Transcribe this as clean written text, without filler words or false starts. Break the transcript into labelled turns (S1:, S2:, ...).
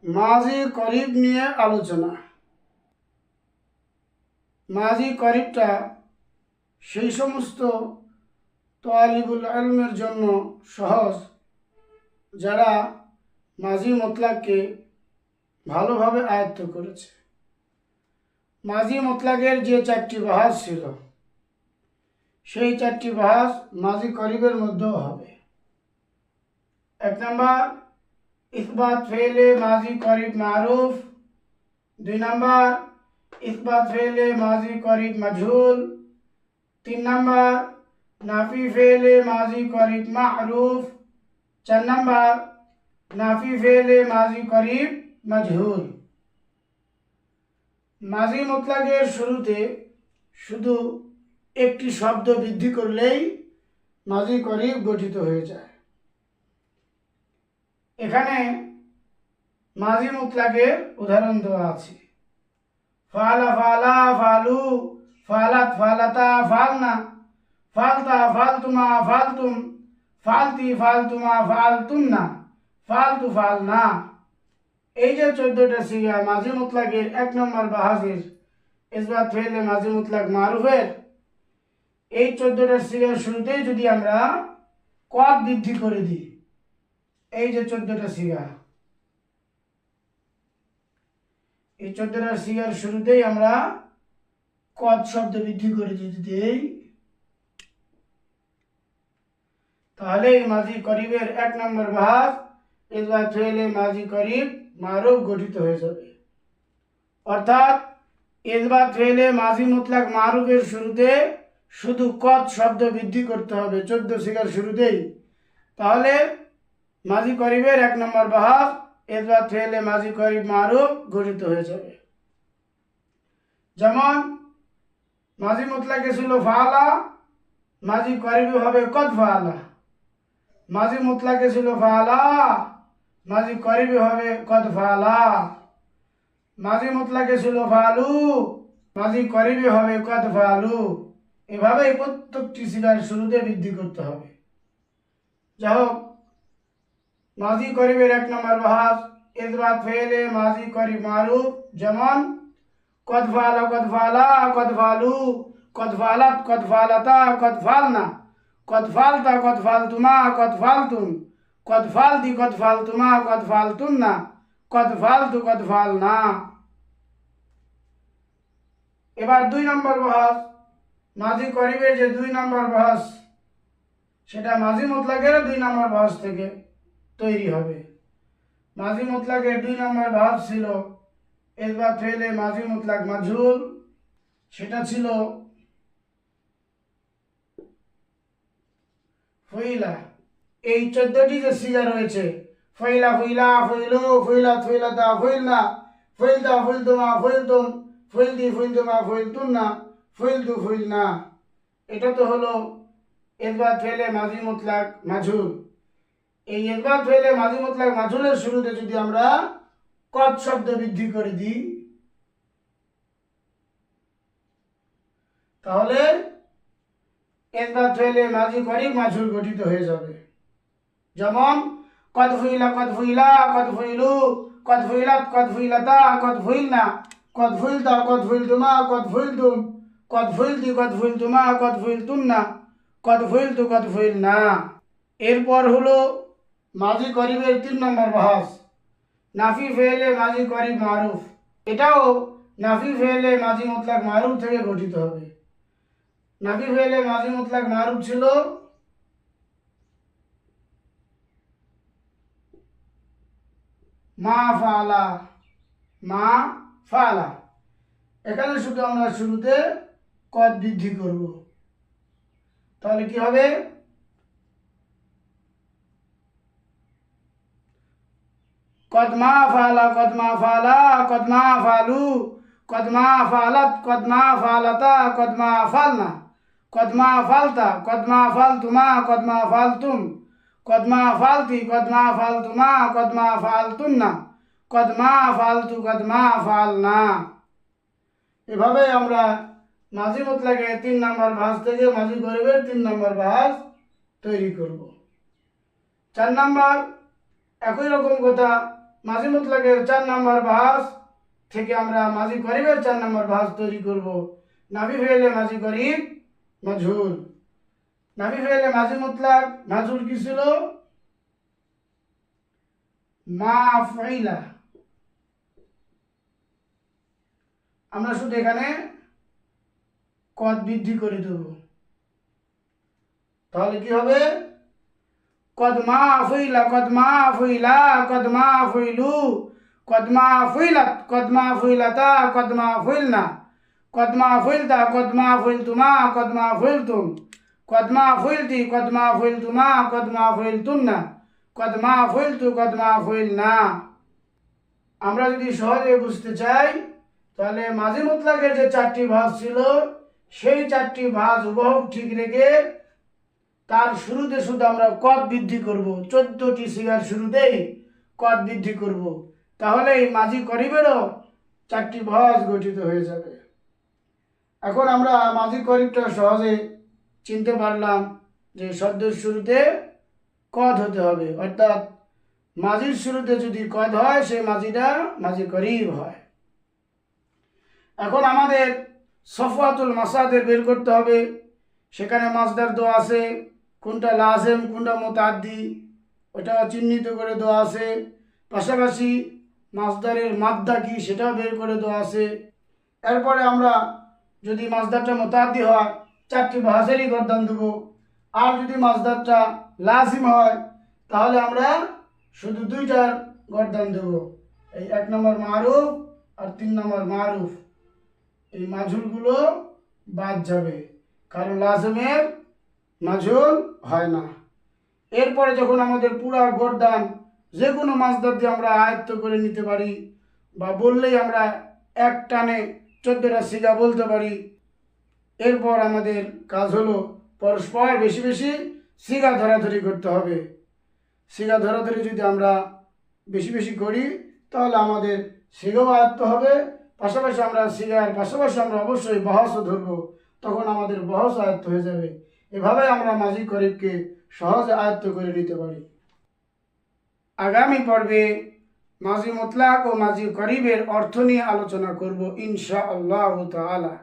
S1: মাজি করিব নিয়ে আলোচনা। মাজি করিবটা সেই সমস্ত তালিবুল ইলমের জন্য সহজ যারা মাজি মুতলাককে ভালোভাবে আয়ত্ত করেছে। মাজি মুতলাকের যে 4টি বাহাস ছিল সেই 4টি বাহাস মাজি করিবের মধ্যেও হবে। 1 নম্বর ইসবাত ফেলে মাজি করিব মারুফ, 2 নম্বর ইসবাত ফেলে মাজি করিব মজহুল, 3 নম্বর নাফি ফেলে মাজি করিব মারুফ, 4 নম্বর নাফি ফেলে মাজি করিব মজহুল। মাজি মুতলাকের শুরুতে শুধু একটি শব্দ বৃদ্ধি করলেই মাজি করিব গঠিত হয়ে যায়। এখানে মাজি মুতলাকের উদাহরণ দেওয়া আছে। ফালা ফালা ফালু, ফালাত ফালাতা ফালনা, ফালতা ফালতুমা ফালতুম, ফালতি ফালতুমা ফালতুন্না, ফালতু ফালনা। এই যে 14টা সিগা মাজি মুতলাকের 1 নম্বর বাহাসের ইসবাত ফেলে মাজি মুতলাক মারুফের, এই 14টা সিগার শুরুতেই যদি আমরা কদ বৃদ্ধি করে দিই, এই যে 14টা সিগা, এই 14টা সিগার শুরুতেই আমরা কদ শব্দ বৃদ্ধি করে দিই, তাহলে এই মাজি করিবের 1 নম্বর বাহাস ইসবাত ফেলে মাজি করিব মারুফ গঠিত হয়ে যাবে। অর্থাৎ ইসবাত ফেলে মাজি মুতলাক মারুফের শুরুতে শুধু কদ শব্দ বৃদ্ধি করতে হবে 14 সিগার শুরুতেই, তাহলে মাজি করিবের 1 নম্বর বাহাস ইসবাত ফেলে মাজি করিব মারুফ গঠিত হয়ে যাবে। যেমন মাজি মুতলাকে ছিল ফালা, মাজি করিবে হবে কদ ফালা। মাজি মুতলাকে ছিল ফালা, মাজি করিবে হবে কদ ফালা। মাজি মুতলাকে ছিল ফালু, মাজি করিবে হবে কদ ফালু। এভাবে প্রত্যেকটি সিগার শুরুতে বৃদ্ধি করতে হবে। যাই হোক, মাজি করিবের 1 নম্বর বাহাস ইসবাত ফেলে মাজি করিব মারুফ। যেমন কদ ফালা কদ ফালা কদ ফালু, কদ ফালাত কদ ফালাতা কদ ফালনা, কদ ফালতা কদ ফালতুমা কদ ফালতুম, কদ ফালতি কদ ফালতুমা কদ ফালতুন্না, কদ ফালতু কদ ফালনা। এবার 2 নম্বর বাহাস মাজি করিবের যে 2 নম্বর বাহাস, সেটা মাজি মুতলাকের 2 নম্বর বাহাস থেকে তৈরি হবে। মাজি মুতলাকের 2 নম্বর বাহাস ছিল ইসবাত ফেলে মাজি মুতলাক মজহুল, সেটা ছিল ফুইলা। এই 14টি যে সিগা রয়েছে, ফুইলা ফুইলা ফুইলু, ফুইলাত ফুইলাতা ফুইলনা, ফুইলতা ফুইলতুমা ফুইলতুম, ফুইলতি ফুইলতুমা ফুইলতুন্না, ফুইলতু ফুইলনা, এটা তো হলো ইসবাত ফেলে মাজি মুতলাক মজহুল। এই ইসবাত ফেলে মাজি মুতলাক মজহুলের শুরুতে যদি আমরা কদ শব্দ বৃদ্ধি করে দিই, তাহলে ইসবাত ফেলে মাজি করিব মজহুল গঠিত হয়ে যাবে। যেমন কদ ফুইলা কদ ফুইলা কদ ফুইলু, কদ ফুইলাত কদ ফুইলাতা কদ ফুইলনা, কদ ফুইলতা কদ ফুইলতুমা কদ ফুইলতুম, কদ ফুইলতি কদ ফুইলতুমা কদ ফুইলতুন্না, কদ ফুইলতু কদ ফুইলনা। এরপর হলো মাজি করিবের 3 নম্বর বাহাস নাফি ফেলে মাজি করিব মারুফ। এটাও নাফি ফেলে মাজি মুতলাক মারুফ থেকে গঠিত হবে। নাফি ফেলে মাজি মুতলাক মারুফ ছিল মা ফালা, মা ফালা। এখানে শুধু আমরা শুরুতে কদ বৃদ্ধি করব, তাহলে কি হবে? কদ মা ফালা কদ মা ফালা কদ মা ফালু, কদ মা ফালাত কদ মা ফালাতা কদ মা ফালনা, কদ মা ফালতা কদ মা ফালতুমা কদ মা ফালতুম, কদ মা ফালতি কদ মা ফালতুমা কদ মা ফালতুন্না, কদ মা ফালতু কদ মা ফালনা। এভাবে আমরা মাঝি মুতলাকে 3 নাম্বার ভাঁজ থেকে মাঝি গরিবের 3 নাম্বার ভাঁজ তৈরি করব। 4 নাম্বার একই রকম কথা, মাঝি মুতলাকের 4 নাম্বার ভাঁজ থেকে আমরা মাঝি গরিবের 4 নাম্বার ভাঁজ তৈরি করব। নাফি ফেলে মাঝি গরিব মাজহুল। নাফি ফেলে মাঝি মুতলাক মাজহুল কি ছিল? মাফইলা। আমরা শুধু এখানে কদ বৃদ্ধি করে দেব, তাহলে কি হবে? কদ মাফইলা, কদ মাফইলা, কদ মাফইলু, কদ মাফইলাত, কদ মাফইলাতা, কদ মাফইলনা, কদ মাফইলতা, কদ মাফইলতুমা, কদ মাফইলতুম, কদ মাফইলতি, কদ মাফইলতুমা, কদ মাফইলতুন্না, কদ মাফইলতু, কদ মাফইলনা। আমরা যদি সহজে বুঝতে চাই তাহলে মাঝি মুতলাকের যে 4টি ভাঁজ ছিল সেই 4টি ভাঁজ হুবহু ঠিক রেখে তার শুরুতে শুধু আমরা কদ বৃদ্ধি করব। 14টি সিগার শুরুতেই কদ বৃদ্ধি করব, তাহলে এই মাঝি করিবেরও 4টি ভাঁজ গঠিত হয়ে যাবে। এখন আমরা মাঝি করিবটা সহজে চিনতে পারলাম যে শব্দের শুরুতে কদ হতে হবে, অর্থাৎ মাঝির শুরুতে যদি কদ হয় সেই মাঝিটা মাঝি করিব হয়। এখন আমাদের সফওয়াতুল মাসাদের বের করতে হবে। সেখানে মাসদার দেওয়া আছে, কোনটা লাজেম কোনটা মুতাআদ্দি ওটা চিহ্নিত করে দেওয়া আছে। পাশাপাশি মাসদারের মাদ্দা কি সেটাও বের করে দেওয়া আছে। এরপরে আমরা যদি মাসদারটা মুতাআদ্দি হয় 4টি ভাঁজেরই গর্দান দেব, আর যদি মাসদারটা লাজিম হয় তাহলে আমরা শুধু 2টার গর্দান দেব। এই 1 নম্বর মারুফ আর 3 নম্বর মারুফ, এই মাজহুলগুলো বাদ যাবে, কারণ লাজমের মাজহুল হয় না। এরপরে যখন আমাদের পুরা গর্দান যে কোনো মাসদার দিয়ে আমরা আয়ত্ত করে নিতে পারি, বা বললেই আমরা এক টানে 14টা সিগা বলতে পারি, এরপর আমাদের কাজ হলো পরস্পর বেশি বেশি সিগা ধরাধরি করতে হবে। সিগা ধরাধরি যদি আমরা বেশি বেশি করি তাহলে আমাদের সিগাও আয়ত্ত হবে, পাশাপাশি আমরা সিগার পাশাপাশি আমরা অবশ্যই বহসও ধরবো, তখন আমাদের বহস আয়ত্ত হয়ে যাবে। এভাবে আমরা মাঝি করিবকে সহজে আয়ত্ত করে নিতে পারি। আগামী পর্বে মাঝি মুতলাক ও মাঝি করিবের অর্থ নিয়ে আলোচনা করব ইনশাআল্লাহ তাআলা।